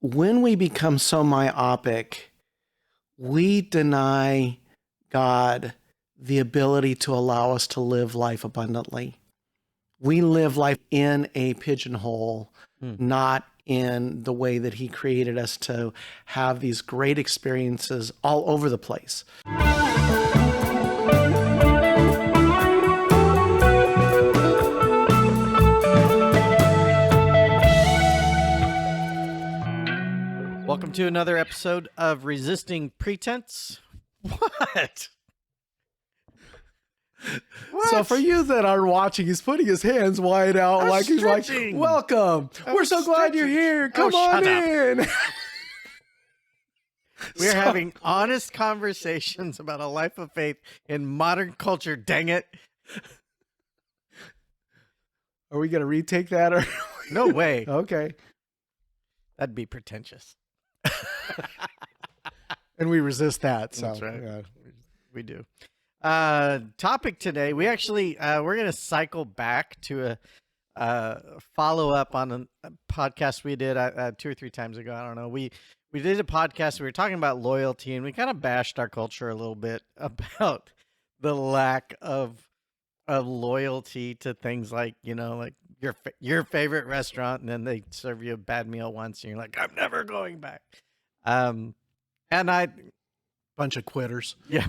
when we become so myopic, we deny God the ability to allow us to live life abundantly. We live life in a pigeonhole, not in the way that He created us to have these great experiences all over the place. Welcome to another episode of Resisting Pretense. What? So for you that are watching, he's putting his hands wide out I'm like he's like, stretching. welcome. We're so glad you're stretching. here. Oh, Come on shut up. in. We're So- having honest conversations about a life of faith in modern culture. Dang it. Are we going to retake that? Or No way. Okay. That'd be pretentious. And we resist that. So That's right. yeah. We do. Topic today, we actually, we're going to cycle back to a follow-up on a podcast we did 2 or 3 times ago. I don't know. We did a podcast. We were talking about loyalty, and we kind of bashed our culture a little bit about the lack of loyalty to things like, like your favorite restaurant, and then they serve you a bad meal once, and you're like, I'm never going back. And Bunch of quitters. yeah.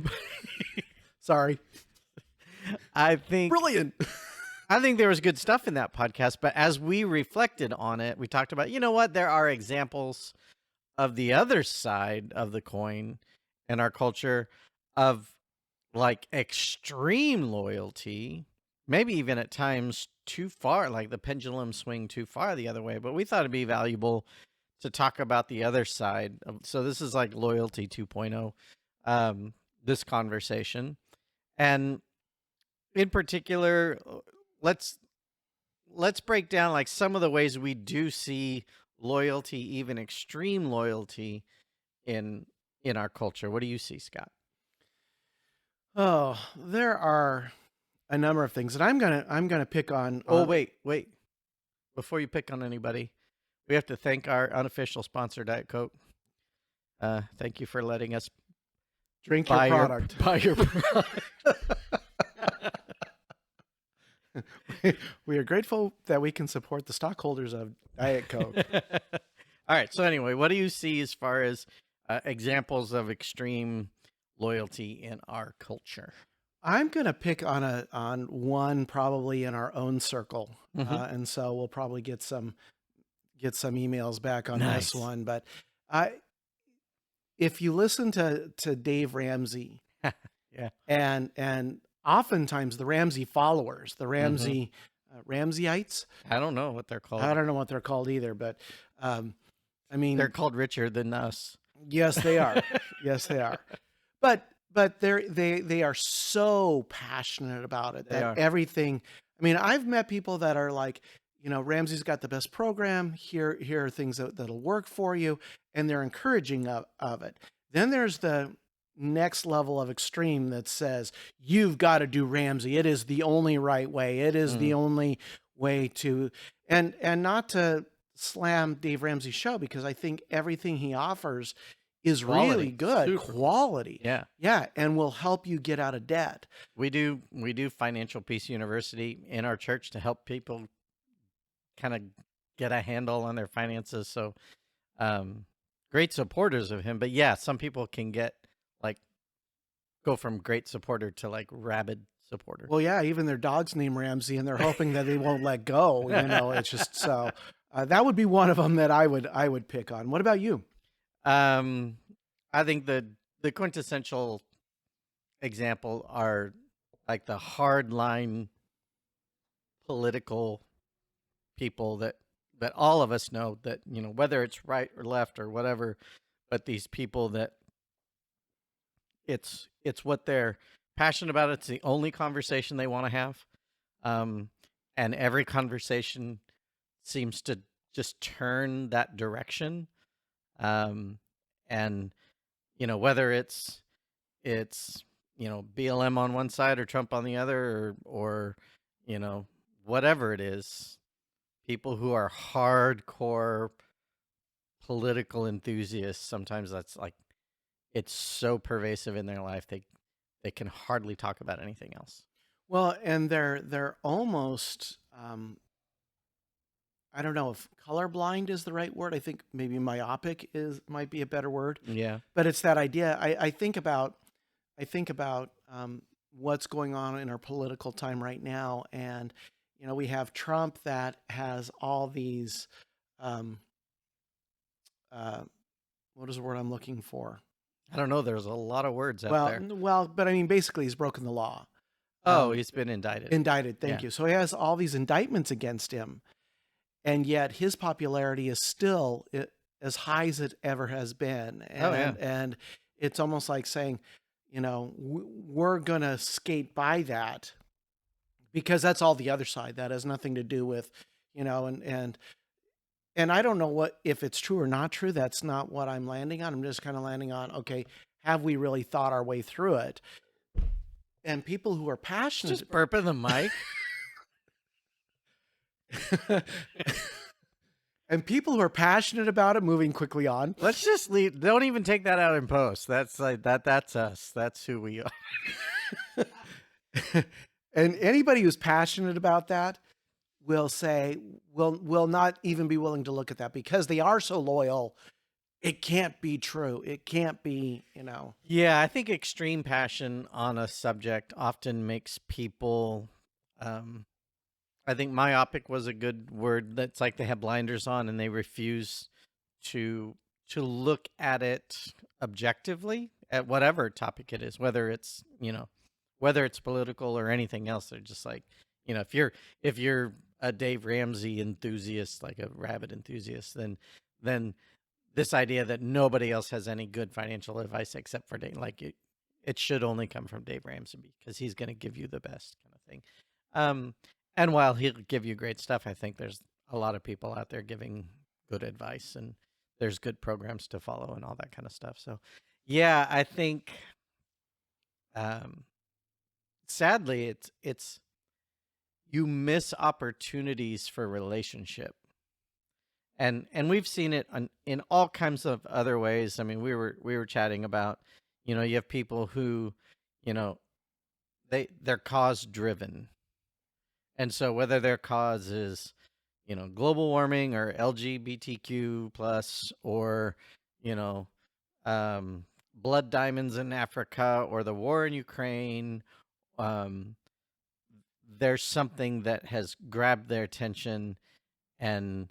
Sorry. I think Brilliant. I think there was good stuff in that podcast, but as we reflected on it, we talked about, you know what, there are examples of the other side of the coin in our culture of like extreme loyalty, maybe even at times too far, like the pendulum swing too far the other way. But we thought it'd be valuable to talk about the other side. So this is like loyalty 2.0, this conversation. And in particular, let's break down like some of the ways we do see loyalty, even extreme loyalty in our culture. What do you see, Scott? Oh, there are a number of things, and I'm gonna pick on. Oh, wait. Before you pick on anybody, we have to thank our unofficial sponsor, Diet Coke. Thank you for letting us drink your product. buy your product. We are grateful that we can support the stockholders of Diet Coke. All right. So anyway, what do you see as far as examples of extreme loyalty in our culture? I'm gonna pick on one probably in our own circle, and so we'll probably get some emails back on Nice. this one. But if you listen to Dave Ramsey, Yeah. and oftentimes the Ramsey followers, the Ramsey Ramseyites, I don't know what they're called. I don't know what they're called either, but I mean, They're called richer than us. yes, they are. Yes, they are. But they are so passionate about it They that are. everything. I mean, I've met people that are like, Ramsey's got the best program. Here are things that'll work for you, and they're encouraging of it. Then there's the next level of extreme that says you've got to do Ramsey. It is the only right way. It is the only way to, and not to slam Dave Ramsey's show, because I think everything he offers is Quality. really good Super. quality. Yeah. And will help you get out of debt. We do Financial Peace University in our church to help people kind of get a handle on their finances. So great supporters of him. But yeah, some people can go from great supporter to like rabid supporter. Well, yeah, even their dog's named Ramsey, and they're hoping that they won't let go. It's just so that would be one of them that I would pick on. What about you? I think the quintessential example are like the hardline political people that all of us know, that whether it's right or left or whatever, but these people that it's what they're passionate about. It's the only conversation they want to have, and every conversation seems to just turn that direction. And whether it's BLM on one side or Trump on the other, or whatever it is, people who are hardcore political enthusiasts, sometimes that's like it's so pervasive in their life they can hardly talk about anything else. Well, and they're almost I don't know if colorblind is the right word. I think maybe myopic is might be a better word. Yeah. But it's that idea. I think about what's going on in our political time right now, and we have Trump that has all these um, uh, what is the word I'm looking for? I don't know. There's a lot of words out Well, there. but I mean, basically, he's broken the law. Oh, Um, he's been indicted. Indicted. Thank Yeah. you. So he has all these indictments against him, and yet his popularity is still as high as it ever has been. Oh, yeah. And it's almost like saying, we're gonna skate by that because that's all the other side. That has nothing to do with, and I don't know what if it's true or not true. That's not what I'm landing on. I'm just kind of landing on, okay, have we really thought our way through it? And people who are passionate, Just burping the mic. and people who are passionate about it, moving quickly on. Let's just leave. Don't even take that out in post. That's like that. That's us. That's who we are. And anybody who's passionate about that will say, will not even be willing to look at that because they are so loyal. It can't be true. It can't be, Yeah, I think extreme passion on a subject often makes people. I think myopic was a good word. That's like they have blinders on and they refuse to look at it objectively at whatever topic it is, whether it's political or anything else. They're just like, if you're a Dave Ramsey enthusiast, like a rabid enthusiast, then this idea that nobody else has any good financial advice except for Dave, like it should only come from Dave Ramsey because he's going to give you the best kind of thing. And while he'll give you great stuff, I think there's a lot of people out there giving good advice and there's good programs to follow and all that kind of stuff. So, yeah, I think sadly it's you miss opportunities for relationship. And we've seen it in all kinds of other ways. I mean, we were chatting about, you have people who, they're cause driven. And so whether their cause is, global warming or LGBTQ plus or, blood diamonds in Africa or the war in Ukraine, there's something that has grabbed their attention, and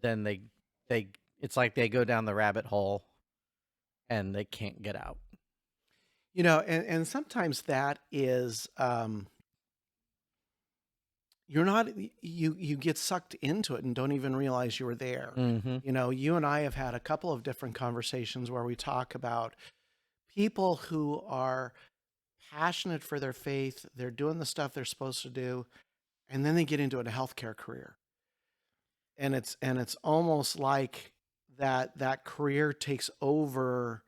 then they it's like they go down the rabbit hole and they can't get out. And sometimes that is, you're not, you get sucked into it and don't even realize you were there. Mm-hmm. You and I have had a couple of different conversations where we talk about people who are passionate for their faith, they're doing the stuff they're supposed to do, and then they get into a healthcare career. And it's almost like that career takes over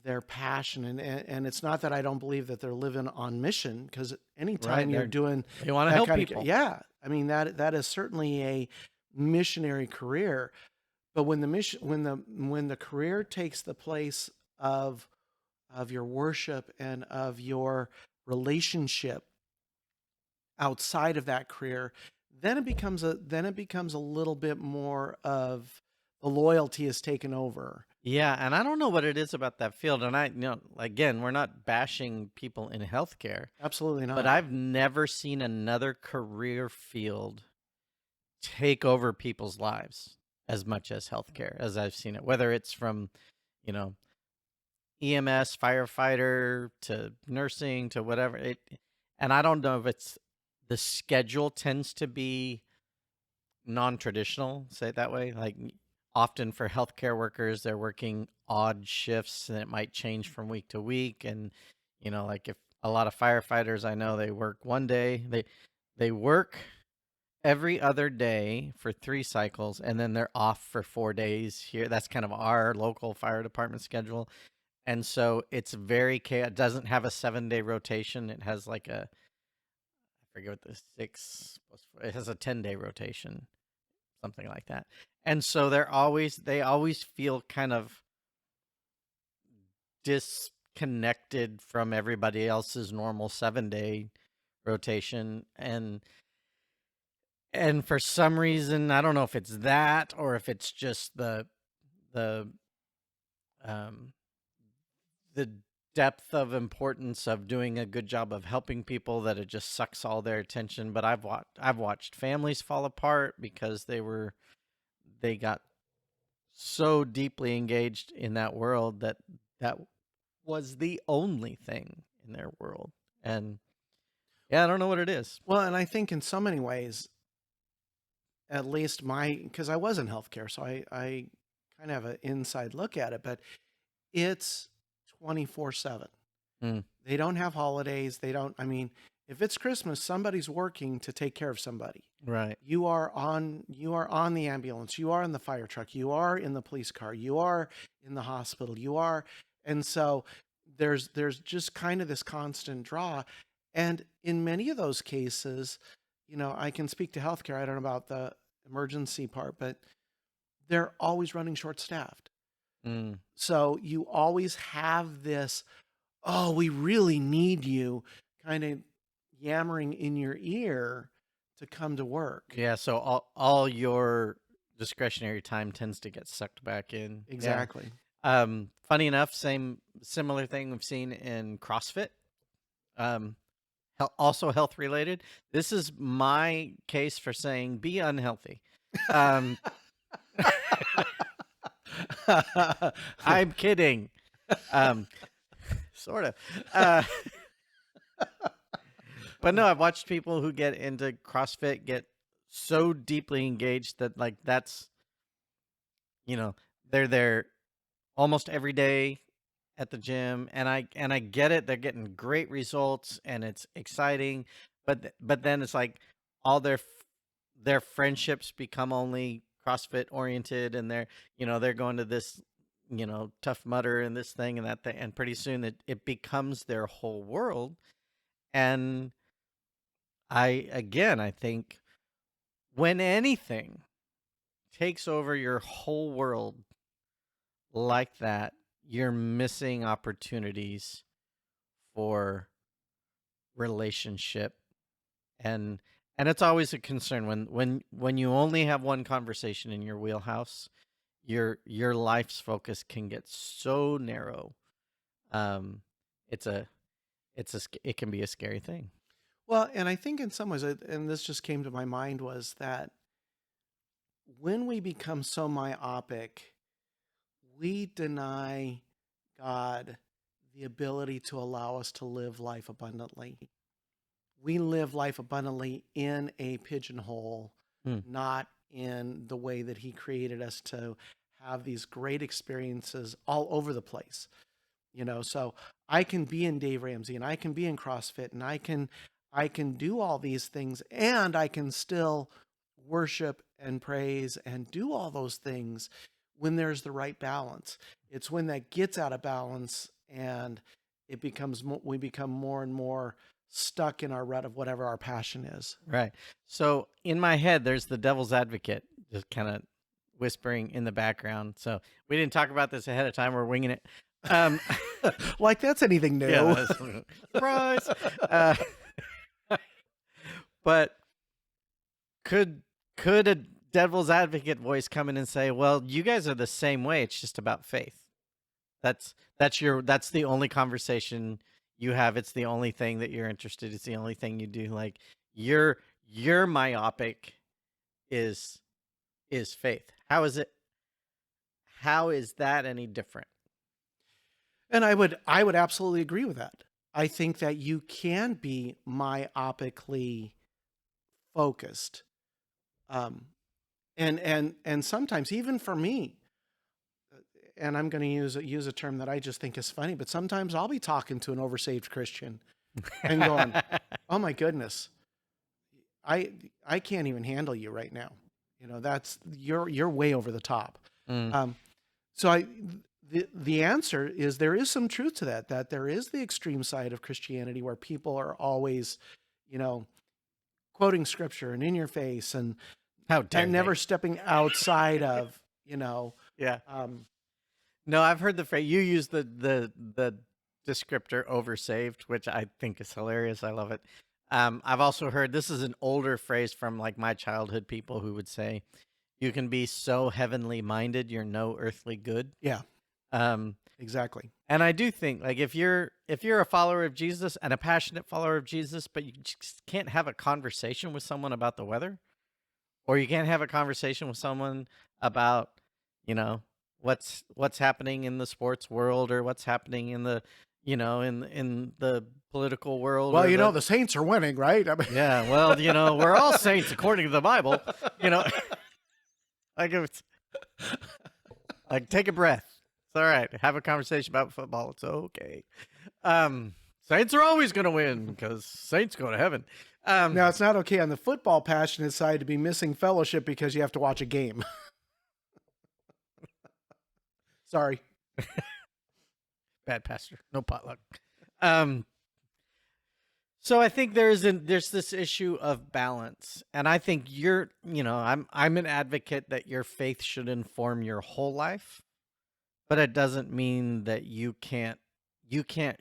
their passion, and it's not that I don't believe that they're living on mission, because anytime you're doing they want to help people. Yeah, I mean that is certainly a missionary career. But when the career takes the place of your worship and of your relationship outside of that career, then it becomes a little bit more of the loyalty is taken over. Yeah, and I don't know what it is about that field. And again, we're not bashing people in healthcare. Absolutely not. But I've never seen another career field take over people's lives as much as healthcare as I've seen it. Whether it's from, EMS, firefighter to nursing to whatever. And I don't know if it's the schedule tends to be non-traditional, say it that way. Like often for healthcare workers, they're working odd shifts and it might change from week to week. And, like if a lot of firefighters I know, they work one day, they work every other day for 3 cycles and then they're off for 4 days here. That's kind of our local fire department schedule. And so it's very chaotic. It doesn't have a 7-day rotation. It has like I forget what the 6 plus 4, it has a 10-day rotation. something like that. And so they always feel kind of disconnected from everybody else's normal 7-day rotation. And for some reason, I don't know if it's that or if it's just the um the depth of importance of doing a good job of helping people that it just sucks all their attention. But I've watched families fall apart because they got so deeply engaged in that world that was the only thing in their world. And yeah, I don't know what it is. Well, and I think in so many ways, at least because I was in healthcare, so I kind of have an inside look at it, but it's 24/7. Mm, They don't have holidays. They don't, I mean, if it's Christmas, somebody's working to take care of somebody. right. You are on the ambulance, you are in the fire truck, you are in the police car, you are in the hospital, and so there's just kind of this constant draw. And in many of those cases, I can speak to healthcare. I don't know about the emergency part, but they're always running short staffed. Mm, So you always have this, oh, we really need you kind of yammering in your ear to come to work. yeah. So all your discretionary time tends to get sucked back in. Yeah. Exactly. Funny enough, similar thing we've seen in CrossFit. Um, also health related. This is my case for saying be unhealthy. Um, I'm kidding. Um, sort of. But no, I've watched people who get into CrossFit get so deeply engaged that like that's they're there almost every day at the gym, and I get it. They're getting great results and it's exciting, but then it's like all their friendships become only CrossFit oriented, and they're going to this Tough Mudder and this thing and that thing, and pretty soon it becomes their whole world. And I think when anything takes over your whole world like that, you're missing opportunities for relationship. And it's always a concern when you only have one conversation in your wheelhouse, your life's focus can get so narrow. Um, it's a it can be a scary thing. Well, and I think in some ways, and this just came to my mind, was that when we become so myopic, we deny God the ability to allow us to live life abundantly. We live life abundantly in a pigeonhole, Hmm. not in the way that He created us to have these great experiences all over the place. So I can be in Dave Ramsey and I can be in CrossFit and I can do all these things and I can still worship and praise and do all those things when there's the right balance. It's when that gets out of balance and we become more and more stuck in our rut of whatever our passion is. Right. So in my head, there's the devil's advocate just kind of whispering in the background. So we didn't talk about this ahead of time. We're winging it. Like that's anything new. Yeah, surprise. But could a devil's advocate voice come in and say, "Well, you guys are the same way. It's just about faith. That's the only conversation you have. It's the only thing that you're interested. It's the only thing you do. Like your myopic is faith. How is it? How is that any different?" And I would absolutely agree with that. I think that you can be myopically focused. And sometimes even for me, and I'm going to use a term that I just think is funny, but sometimes I'll be talking to an oversaved Christian and going, "Oh my goodness, I can't even handle you right now. That's you're way over the top." Mm, So the answer is there is some truth to that there is the extreme side of Christianity where people are always, quoting scripture and in your face and How dare and never they? stepping outside of, you know, Yeah. um, No, I've heard the phrase. You use the descriptor oversaved, which I think is hilarious. I love it. I've also heard this is an older phrase from like my childhood people who would say, "You can be so heavenly minded, you're no earthly good." yeah, Um, exactly. and I do think like if you're a follower of Jesus and a passionate follower of Jesus, but you just can't have a conversation with someone about the weather, or you can't have a conversation with someone about, you know, what's happening in the sports world or what's happening in the, in the political world Well, or you know, the the Saints are winning, right? I mean, yeah, well, we're all saints according to the Bible, you know, like it's like take a breath. It's all right. Have a conversation about football. It's okay. Saints are always going to win because Saints go to heaven. now it's not okay on the football passionate side to be missing fellowship because you have to watch a game. Sorry. Bad pastor, no potluck. Um, so I think there's this issue of balance, and I think I'm an advocate that your faith should inform your whole life, but it doesn't mean that you can't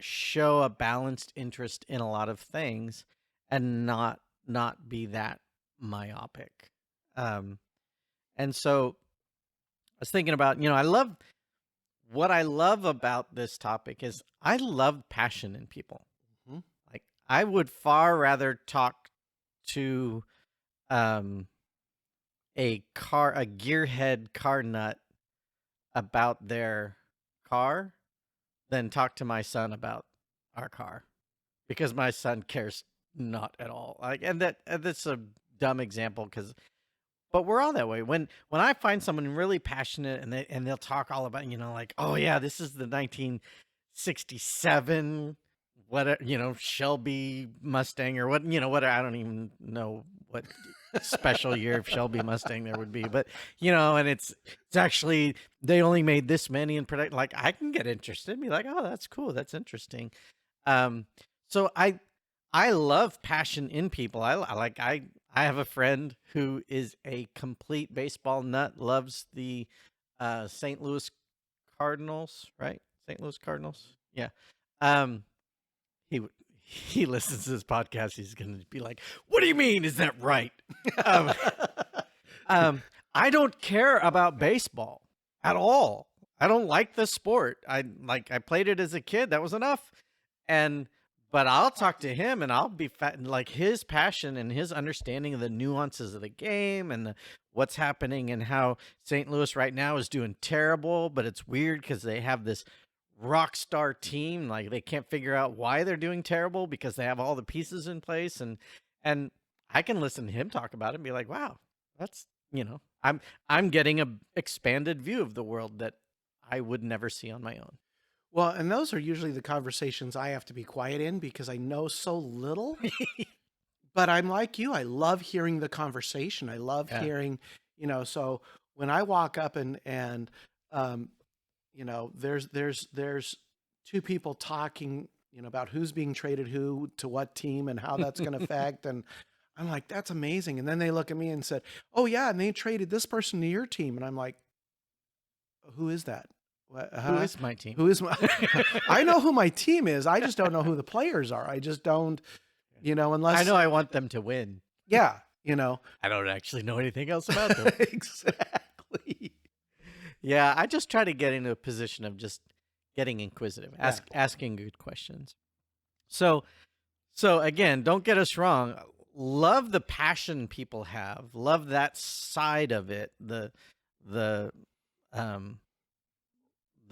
show a balanced interest in a lot of things and not be that myopic. Um, and so I was thinking about, what I love about this topic is I love passion in people. Mhm. Like I would far rather talk to um a gearhead car nut about their car than talk to my son about our car because my son cares not at all. Like and that's a dumb example but we're all that way. When I find someone really passionate and they'll talk all about, like, oh yeah, this is the 1967 what Shelby Mustang or what I don't even know what special year of Shelby Mustang there would be, but and it's actually they only made this many in production. Like I can get interested and be like, oh, that's cool, that's interesting. Um, so I love passion in people. I have a friend who is a complete baseball nut, loves the St. Louis Cardinals, right? St. Louis Cardinals. Yeah. Um he he listens to this podcast, he's going to be like, "What do you mean is that right?" um, I don't care about baseball at all. I don't like the sport. I played it as a kid. That was enough. And but I'll talk to him and I'll be fat, like his passion and his understanding of the nuances of the game and what's happening and how St. Louis right now is doing terrible, but it's weird because they have this rock star team. Like they can't figure out why they're doing terrible because they have all the pieces in place and I can listen to him talk about it and be like, wow, that's I'm getting a expanded view of the world that I would never see on my own. Well, and those are usually the conversations I have to be quiet in because I know so little. But I'm like you. I love hearing the conversation. I love Yeah. hearing, so when I walk up and um, there's two people talking, about who's being traded who to what team and how that's going to affect. And I'm like, that's amazing. And then they look at me and said, oh yeah, and they traded this person to your team. And I'm like, who is that? What, Who is my team? Who is my? I know who my team is. I just don't know who the players are. I just don't, unless I know I want them to win. yeah, I don't actually know anything else about them. exactly. Yeah, I just try to get into a position of just getting inquisitive, asking good questions. So again, don't get us wrong. Love the passion people have. Love that side of it. The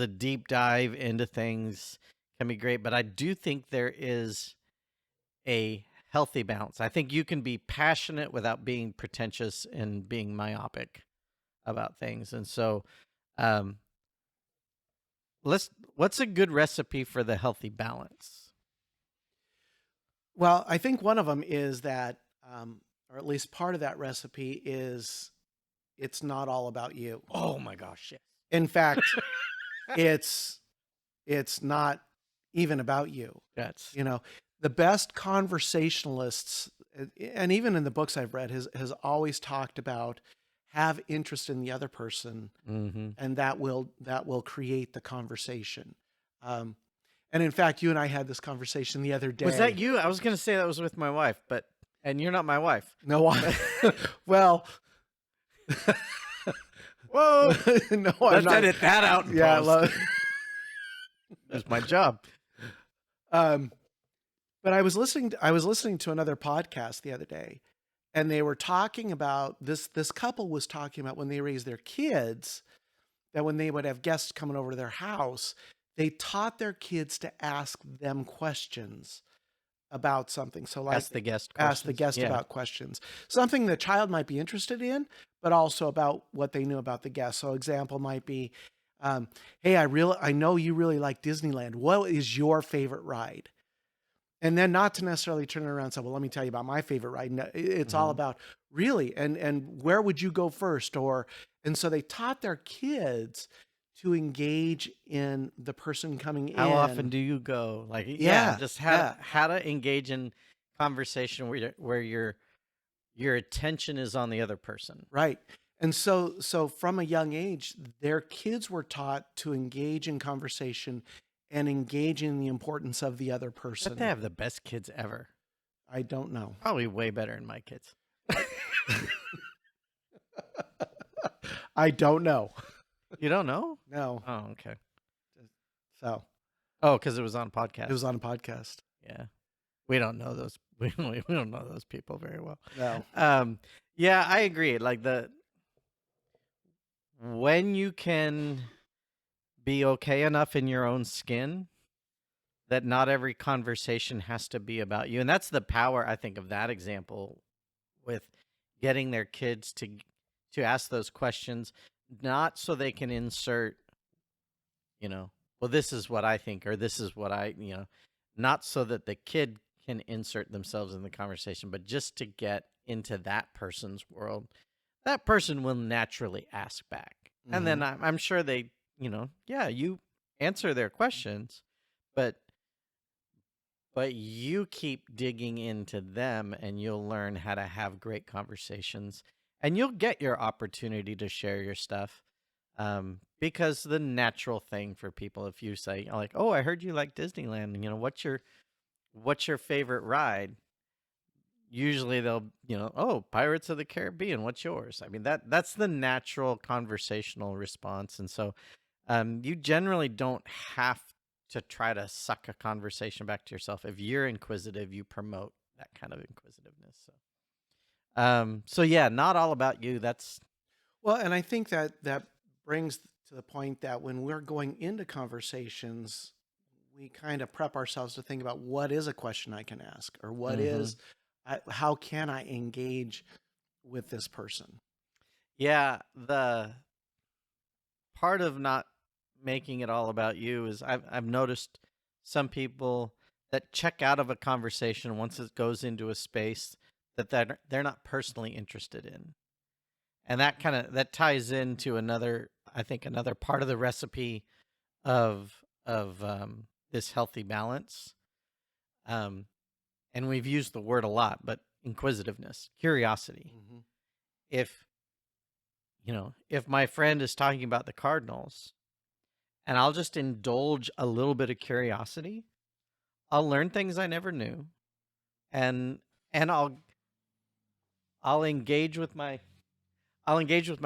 deep dive into things can be great, but I do think there is a healthy balance. I think you can be passionate without being pretentious and being myopic about things. And so, what's a good recipe for the healthy balance? Well, I think one of them is that, or at least part of that recipe is it's not all about you. Oh my gosh, yes. In fact, it's not even about you. That's The best conversationalists, and even in the books I've read, has always talked about have interest in the other person, Mm-hmm. and that will create the conversation. And in fact, you and I had this conversation the other Was that day. you? I was gonna say that was with my wife, and you're not my wife. No, well, Whoa! no, I'm Let's not. edit that out. In Yeah, post. It's my job. But I was listening to another podcast the other day, and they were talking about this couple was talking about when they raised their kids, that when they would have guests coming over to their house, they taught their kids to ask them questions about something. So like Ask the guest ask the questions. guest Yeah. about questions, something the child might be interested in, but also about what they knew about the guest. So example might be, hey, I know you really like Disneyland. What is your favorite ride? And then not to necessarily turn it around and say, well, let me tell you about my favorite ride. No, it's all Mhm. about really, and where would you go first? And so they taught their kids to engage in the person coming How in. often do you go? Like, Yeah, just yeah. how to engage in conversation where your attention is on the other person. Right. And so from a young age, their kids were taught to engage in conversation and engage in the importance of the other But person. they have the best kids ever. I don't know. Probably way better than my kids. I don't know. You don't know? No. Oh, okay. So Oh, because it was on podcast. it was on a podcast. Yeah, we don't know those. We don't know those people very well. No. Yeah, I agree. Like when you can be okay enough in your own skin that not every conversation has to be about you, and that's the power, I think, of that example with getting their kids to ask those questions, not so they can insert, well, this is what I think, or this is what not so that the kid can insert themselves in the conversation, but just to get into that person's world. That person will naturally ask back. And then I'm sure they, you answer their questions, but you keep digging into them and you'll learn how to have great conversations and you'll get your opportunity to share your stuff. Because the natural thing for people, if you say like, oh, I heard you like Disneyland, what's your favorite ride? Usually they'll, oh, Pirates of the Caribbean, what's yours? I mean, that's the natural conversational response. And so you generally don't have to try to suck a conversation back to yourself. If you're inquisitive, you promote that kind of inquisitiveness. So yeah, not all about you. That's Well, and I think that brings to the point that when we're going into conversations, we kind of prep ourselves to think about what is a question I can ask, or what is, how can I engage with this person? Yeah, the part of not making it all about you is I've noticed some people that check out of a conversation once it goes into a space that they're not personally interested in. And that ties into another part of the recipe of this healthy balance. And we've used the word a lot, but inquisitiveness, curiosity. Mm-hmm. If my friend is talking about the Cardinals and I'll just indulge a little bit of curiosity, I'll learn things I never knew. And I'll engage with my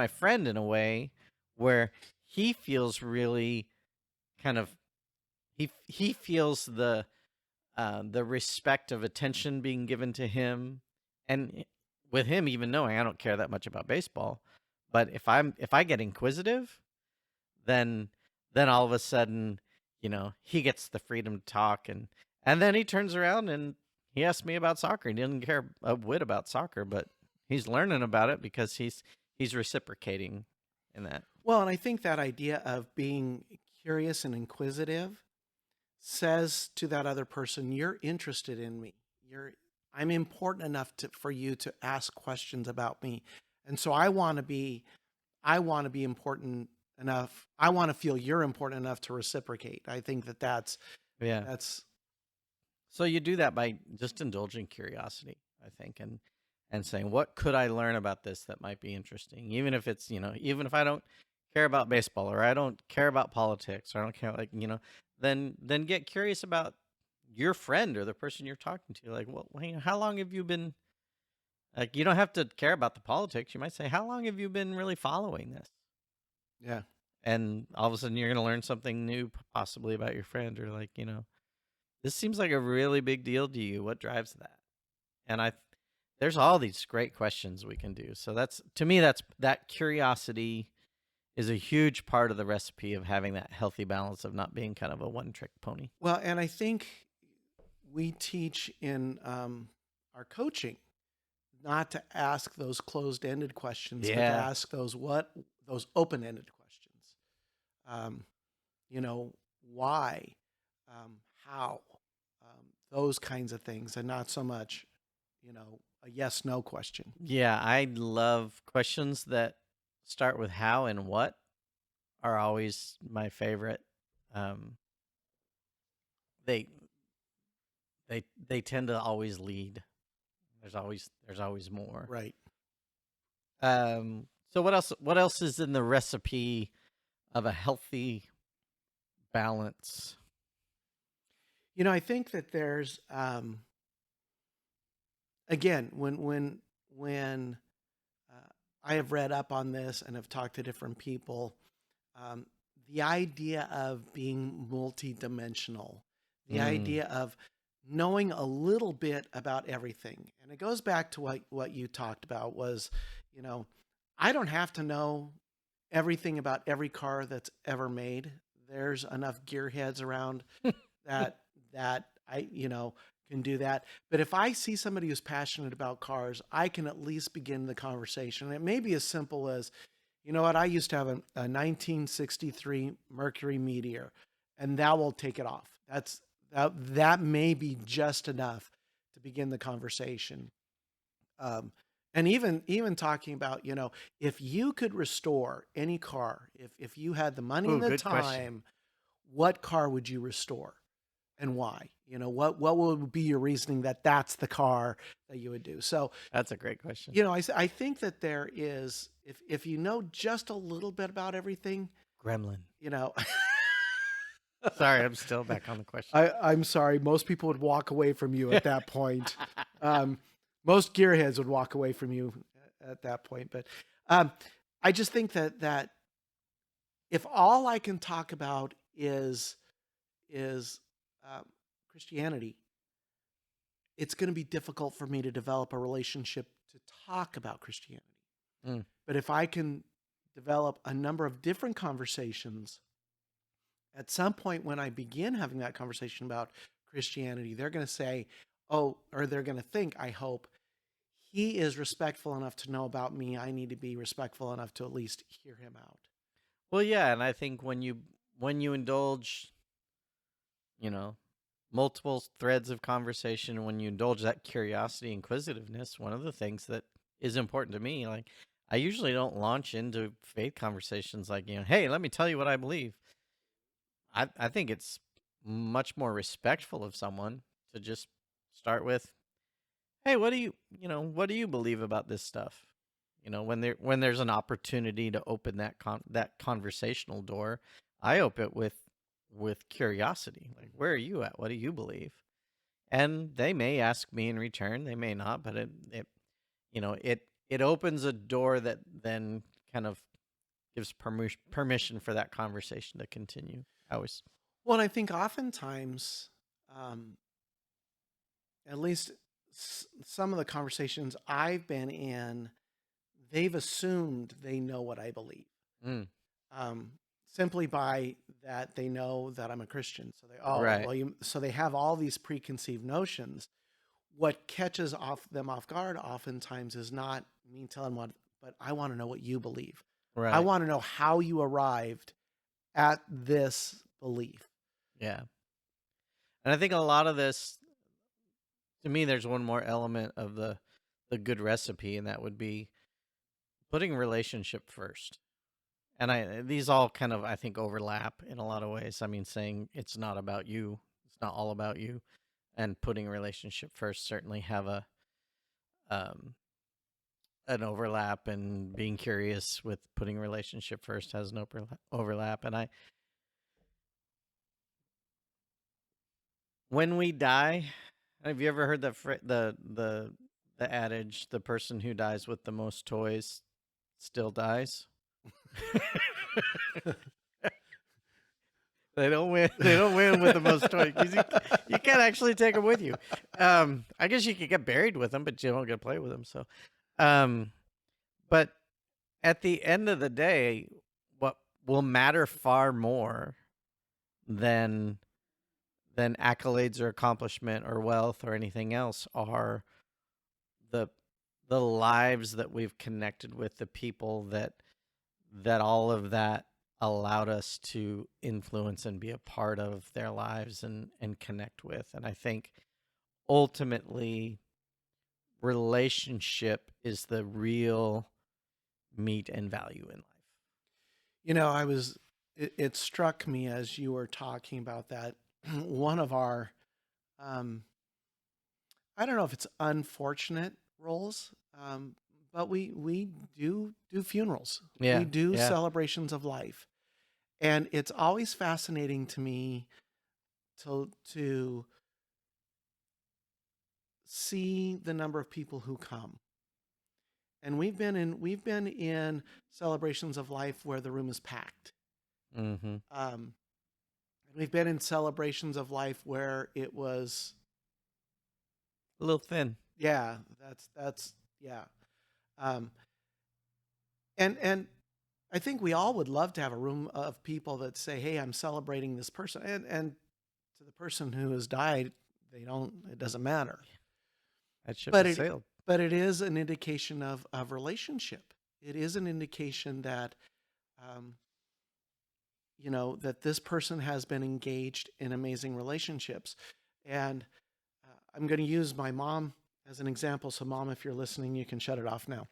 friend in a way where he feels really kind of he feels the respect of attention being given to him, and with him even knowing I don't care that much about baseball, but if I get inquisitive, then all of a sudden, he gets the freedom to talk, and then he turns around and he asks me about soccer. He doesn't care a whit about soccer, but he's learning about it because he's reciprocating in that. Well, and I think that idea of being curious and inquisitive says to that other person, you're interested in me. I'm important enough for you to ask questions about me. And so I want to be important enough. I want to feel you're important enough to reciprocate. I think that's So you do that by just indulging curiosity, I think, and saying, what could I learn about this that might be interesting? Even if it's, even if I don't care about baseball or I don't care about politics or I don't care, like, then get curious about your friend or the person you're talking to. Like, well, how long have you been, like, you don't have to care about the politics. You might say, how long have you been really following this? Yeah. And all of a sudden you're going to learn something new, possibly about your friend, or like, this seems like a really big deal to you. What drives that? And there's all these great questions we can do. So to me, that curiosity is a huge part of the recipe of having that healthy balance of not being kind of a one-trick pony. Well, and I think we teach in our coaching not to ask those closed-ended questions, but to Yeah. ask those open-ended questions. Um, why, how, those kinds of things, and not so much, a yes/no question. Yeah, I love questions that start with how and what are always my favorite. Um, they they tend to always lead. There's always more. Right. So what else is in the recipe of a healthy balance? I think that there's again when I have read up on this and have talked to different people, um, the idea of being multidimensional, the Mm, idea of knowing a little bit about everything, and it goes back to what you talked about was, you know, I don't have to know everything about every car that's ever made. There's enough gearheads around that I can do that. But if I see somebody who's passionate about cars, I can at least begin the conversation. And it may be as simple as, you know what, I used to have a 1963 Mercury Meteor, and that will take it off. That may be just enough to begin the conversation. And even talking about, if you could restore any car, if you had the money and ooh, the good question. time, what car would you restore and why? What would be your reasoning that that's the car that you would do? So, That's a great question. I think that there is, if you know just a little bit about everything, Gremlin. you know, Sorry, I'm still back on the question. I'm sorry, most people would walk away from you at that point. Um, most gearheads would walk away from you at that point. But um, I just think that if all I can talk about is um, Christianity, it's going to be difficult for me to develop a relationship to talk about Christianity. Mm. But if I can develop a number of different conversations, at some point when I begin having that conversation about Christianity, they're going to say, oh, or they're going to think, I hope, he is respectful enough to know about me. I need to be respectful enough to at least hear him out. Well, yeah, and I think when you indulge, you know, multiple threads of conversation, when you indulge that curiosity, inquisitiveness, one of the things that is important to me, like I usually don't launch into faith conversations like, hey, let me tell you what I believe. I think it's much more respectful of someone to just start with, hey, what do you believe about this stuff? When there's an opportunity to open that conversational door, I open it with curiosity. Like, where are you at? What do you believe? And they may ask me in return, they may not, but it opens a door that then kind of gives permission for that conversation to continue. I always Well, and I think oftentimes, um, at least some of the conversations I've been in, they've assumed they know what I believe. mm, Um, Simply by that they know that I'm a Christian. So right. well, so they have all these preconceived notions. What catches them off guard oftentimes is not me telling what, but I want to know what you believe. I Right. want to know how you arrived at this belief. Yeah. And I think a lot of this, to me, there's one more element of the good recipe, and that would be putting relationship first. And these all kind of, I think, overlap in a lot of ways. I mean, saying it's not about you, it's not all about you, and putting relationship first certainly have um an overlap, and being curious with putting relationship first has an overlap. And when we die, have you ever heard the adage, the person who dies with the most toys still dies? They don't win. They don't win with the most toys, 'cause you can't actually take them with you. I guess you could get buried with them, but you don't get to play with them. So, um, but at the end of the day, what will matter far more than accolades or accomplishment or wealth or anything else are the lives that we've connected with, the people that all of that allowed us to influence and be a part of their lives and connect with. And I think ultimately relationship is the real meat and value in life. You know, it struck me as you were talking about that. One of our, um, I don't know if it's unfortunate roles, but we do funerals. We Yeah, do yeah. celebrations of life, and it's always fascinating to me to see the number of people who come. And we've been in celebrations of life where the room is packed. Mm-hmm. Um, we've been in celebrations of life where it was, A little thin. yeah, that's yeah. Um, and I think we all would love to have a room of people that say, "Hey, I'm celebrating this person," and to the person who has died, they don't. It doesn't matter. That ship But has it sailed. but it is an indication of relationship. It is an indication that um, that this person has been engaged in amazing relationships. And I'm going to use my mom as an example. So, mom, if you're listening, you can shut it off now.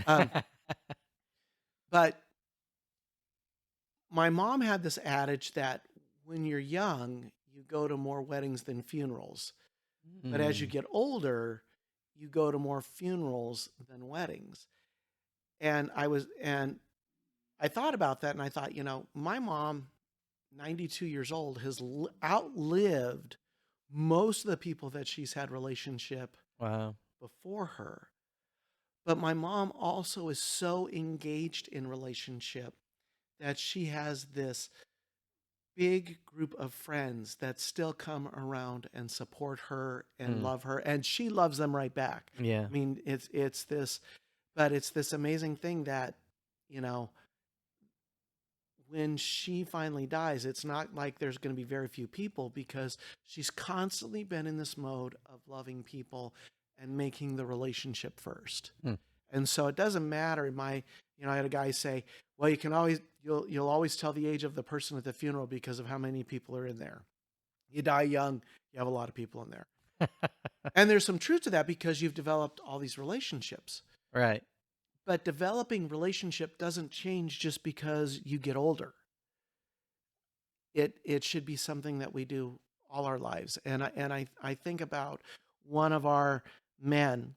Um, but my mom had this adage that when you're young, you go to more weddings than funerals. But as you Mm. get older, you go to more funerals than weddings. And I thought about that, and I thought, my mom, 92 years old, has outlived most of the people that she's had relationship Wow. before her. But my mom also is so engaged in relationship that she has this big group of friends that still come around and support her and Mm. love her, and she loves them right back. Yeah. I mean, it's this amazing thing that, you know, when she finally dies, it's not like there's going to be very few people because she's constantly been in this mode of loving people and making the relationship first. Mm. And so it doesn't matter. I had a guy say, "Well, you'll always tell the age of the person at the funeral because of how many people are in there. You die young, you have a lot of people in there." And there's some truth to that because you've developed all these relationships. Right. But developing relationship doesn't change just because you get older. It should be something that we do all our lives. And I think about one of our men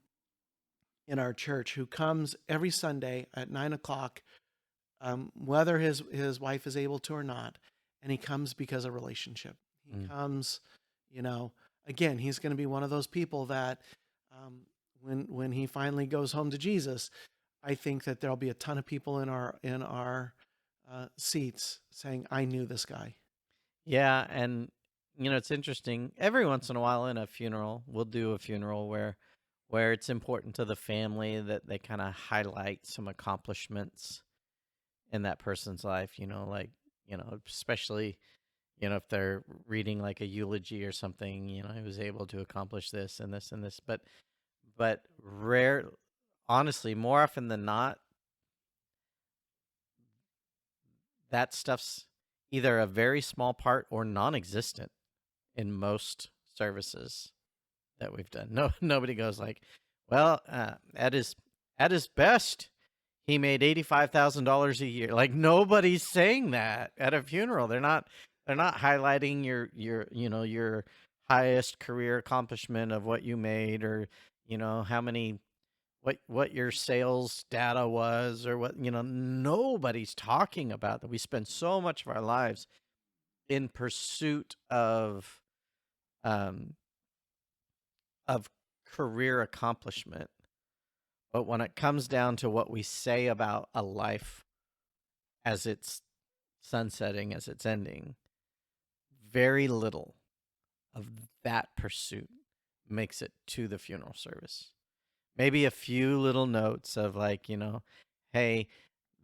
in our church who comes every Sunday at 9 o'clock, whether his wife is able to or not, and he comes because of relationship. He Mm. comes, you know, again, he's going to be one of those people that when he finally goes home to Jesus, I think that there'll be a ton of people in our seats saying, "I knew this guy." Yeah, and it's interesting. Every once in a while in a funeral, we'll do a funeral where it's important to the family that they kind of highlight some accomplishments in that person's life, like, especially, if they're reading like a eulogy or something, he was able to accomplish this and this and this. But rare honestly, more often than not, that stuff's either a very small part or non-existent in most services that we've done. No, nobody goes like, "Well, at his best, he made $85,000 a year." Like, nobody's saying that at a funeral. They're not highlighting your highest career accomplishment of what you made, or how many what your sales data was, or what, nobody's talking about that. We spend so much of our lives in pursuit um of career accomplishment. But when it comes down to what we say about a life as it's sunsetting, as it's ending, very little of that pursuit makes it to the funeral service. Maybe a few little notes of, like, hey,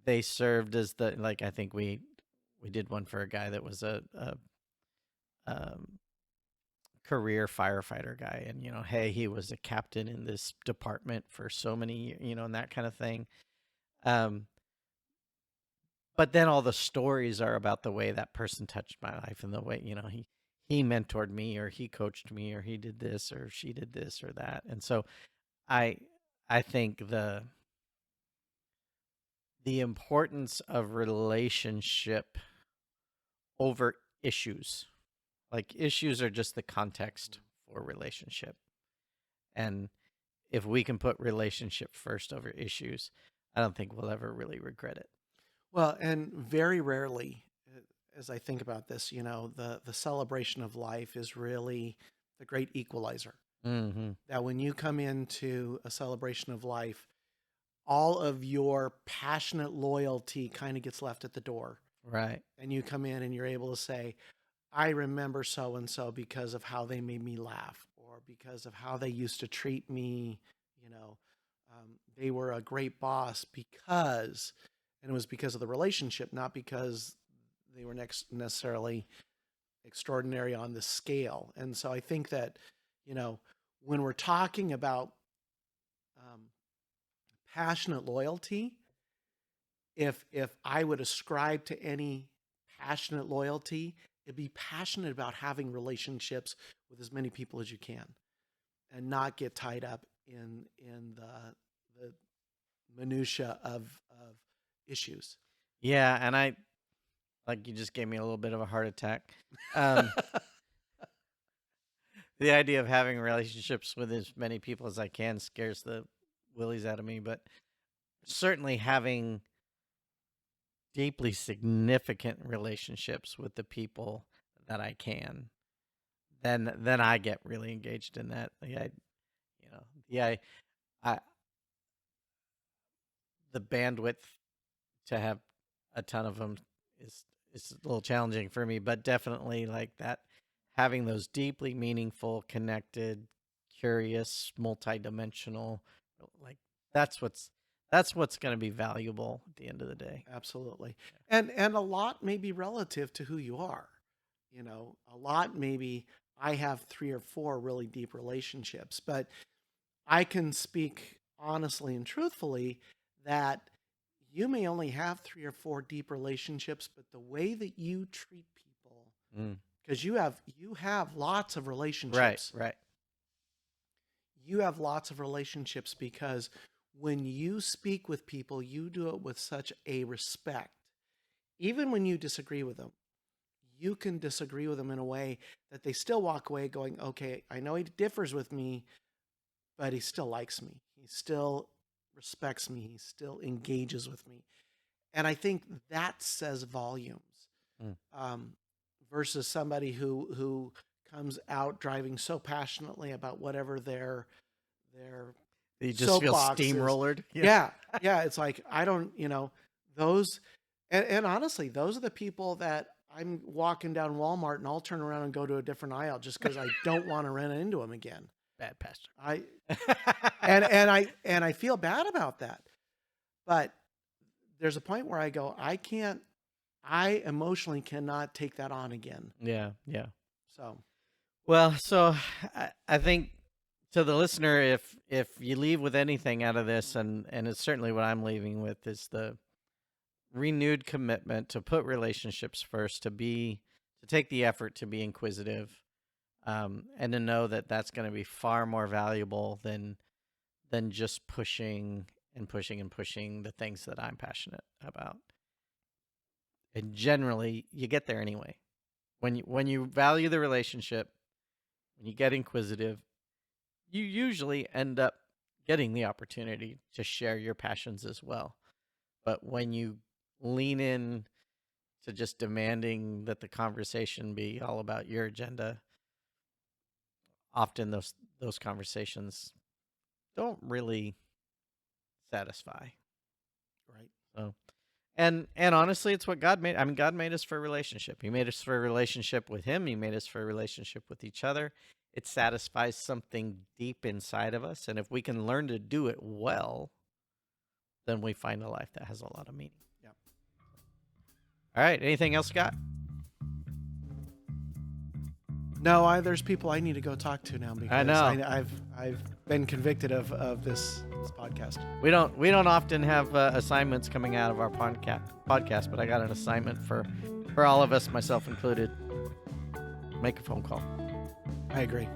they served as the, like, I think we did one for a guy that was a um, career firefighter guy, and hey, he was a captain in this department for so many, and that kind of thing. Um, but then all the stories are about the way that person touched my life, and the way, he mentored me, or he coached me, or he did this, or she did this or that. And so I I think the importance of relationship over issues. Like, issues are just the context for relationship. And if we can put relationship first over issues, I don't think we'll ever really regret it. Well, and very rarely, as I think about this, the celebration of life is really the great equalizer. Mm-hmm. That when you come into a celebration of life, all of your passionate loyalty kind of gets left at the door. Right. And you come in and you're able to say, I remember so and so because of how they made me laugh, or because of how they used to treat me. You know, they were a great boss because, and it was because of the relationship, not because they were necessarily extraordinary on the scale. And so I think that, you know, when we're talking about um, passionate loyalty, if I would ascribe to any passionate loyalty, it'd be passionate about having relationships with as many people as you can, and not get tied up in the minutia of issues. Yeah, and I, like, you just gave me a little bit of a heart attack. Um, the idea of having relationships with as many people as I can scares the willies out of me, but certainly having deeply significant relationships with the people that I can, then I get really engaged in that. Like, yeah, I the bandwidth to have a ton of them is a little challenging for me, but definitely, like, that, having those deeply meaningful, connected, curious, multidimensional, like, that's what's going to be valuable at the end of the day. Absolutely. And a lot may be relative to who you are. A lot maybe I have 3 or 4 really deep relationships, but I can speak honestly and truthfully that you may only have 3 or 4 deep relationships, but the way that you treat people, Mm. because you have lots of Right, relationships. right. You have lots of relationships because when you speak with people, you do it with such a respect. Even when you disagree with them, you can disagree with them in a way that they still walk away going, okay, I know he differs with me, but he still likes me. He still respects me. He still engages with me. And I think that says volumes, Mm. um, versus somebody who comes out driving so passionately about whatever their You just feel soapbox is. steamrollered. Yeah, yeah. It's like I don't, those, and honestly, those are the people that I'm walking down Walmart and I'll turn around and go to a different aisle just because I don't want to run into them again. Bad pastor. I and I feel bad about that, but there's a point where I go, I emotionally cannot take that on again. Yeah, yeah. So Well, so I think, to the listener, if you leave with anything out of this, and it's certainly what I'm leaving with, is the renewed commitment to put relationships first, to take the effort to be inquisitive, and to know that that's going to be far more valuable than just pushing and pushing and pushing the things that I'm passionate about. And generally, you get there anyway. When you value the relationship, when you get inquisitive, you usually end up getting the opportunity to share your passions as well. But when you lean in to just demanding that the conversation be all about your agenda, often those conversations don't really satisfy. Right. So, and honestly, it's what God made. I mean, God made us for a relationship. He made us for a relationship with Him. He made us for a relationship with each other. It satisfies something deep inside of us, and if we can learn to do it well, then we find a life that has a lot of meaning. Yep. All right. Anything else, Scott? No, there's people I need to go talk to now because I know. I've been convicted of this podcast. We don't often have assignments coming out of our podcast, but I got an assignment for all of us, myself included. Make a phone call. I agree.